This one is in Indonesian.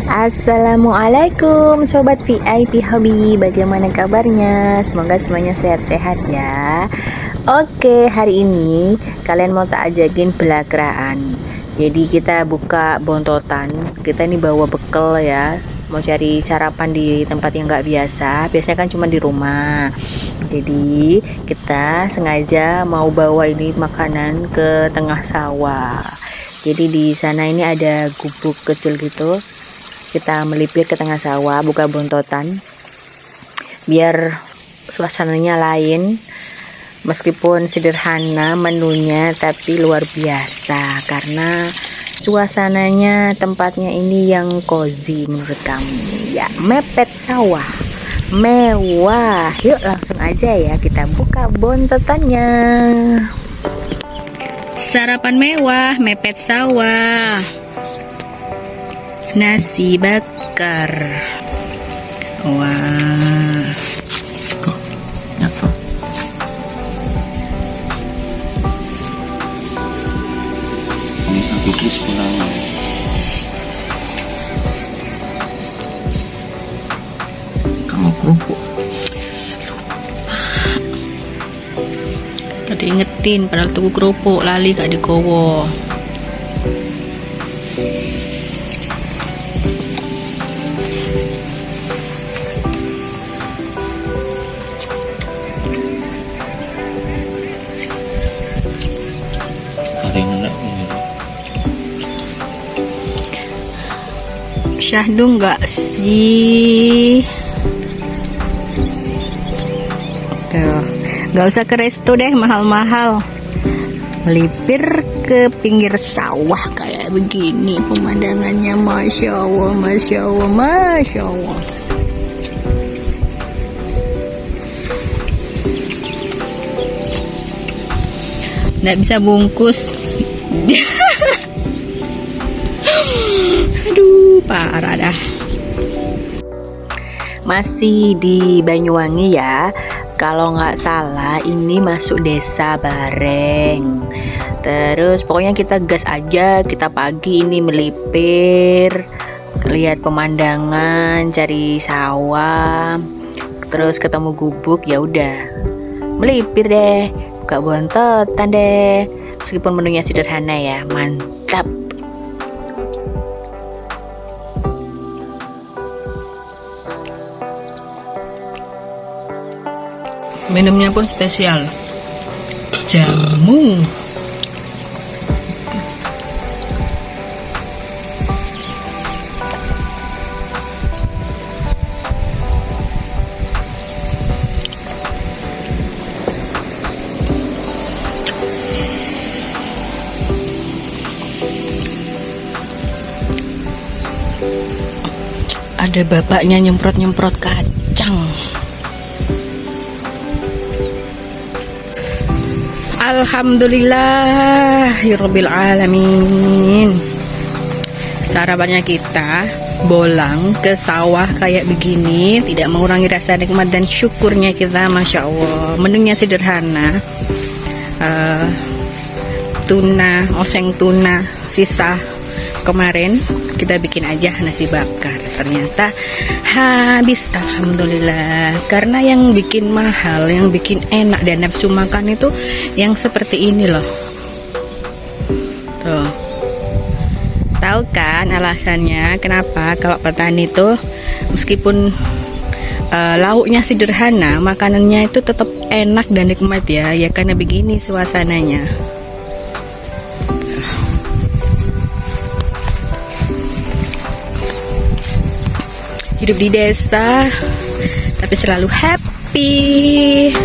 Assalamualaikum Sobat VIP Hobi, bagaimana kabarnya? Semoga semuanya sehat-sehat ya. Oke, hari ini kalian mau tak ajakin belagraan. Jadi kita buka bontotan. Kita ini bawa bekal ya, mau cari sarapan di tempat yang nggak biasa. Biasanya kan cuma di rumah. Jadi kita sengaja mau bawa ini makanan ke tengah sawah. Jadi di sana ini ada gubuk kecil gitu. Kita melipir ke tengah sawah, buka bontotan biar suasananya lain, meskipun sederhana menunya tapi luar biasa karena suasananya, tempatnya ini yang cozy menurut kami ya. Mepet sawah, mewah. Yuk langsung aja ya kita buka bontotannya. Sarapan mewah, mepet sawah. Nasi bakar. Wah. Ini aku crispy banget. Kamu kerupuk. Tadi ingetin padahal tuku kerupuk lali gak digowo. Syahdu nggak sih? Tuh, nggak usah ke resto deh, mahal-mahal. Melipir ke pinggir sawah kayak begini pemandangannya, masya Allah, masya Allah, masya Allah. Nggak bisa bungkus. Aduh, parah dah. Masih di Banyuwangi ya. Kalau nggak salah ini masuk desa Bareng. Terus pokoknya kita gas aja. Kita pagi ini melipir, lihat pemandangan, cari sawah, terus ketemu gubuk, ya udah melipir deh, buka bontotan deh. Meskipun menunya sederhana ya, mantap. Minumnya pun spesial, jamu. Ada bapaknya nyemprot-nyemprot kacang. Alhamdulillahirabbil alamin. Sarapannya kita bolang ke sawah kayak begini, tidak mengurangi rasa nikmat dan syukurnya kita, masya Allah. Menunya sederhana, tuna, oseng tuna sisa kemarin kita bikin aja nasi bakar. Ternyata habis, alhamdulillah. Karena yang bikin mahal, yang bikin enak dan nafsu makan itu yang seperti ini loh. Tuh, tahu kan alasannya kenapa kalau petani tuh meskipun lauknya sederhana, makanannya itu tetap enak dan nikmat ya. Ya karena begini suasananya. Hidup di desa tapi selalu happy.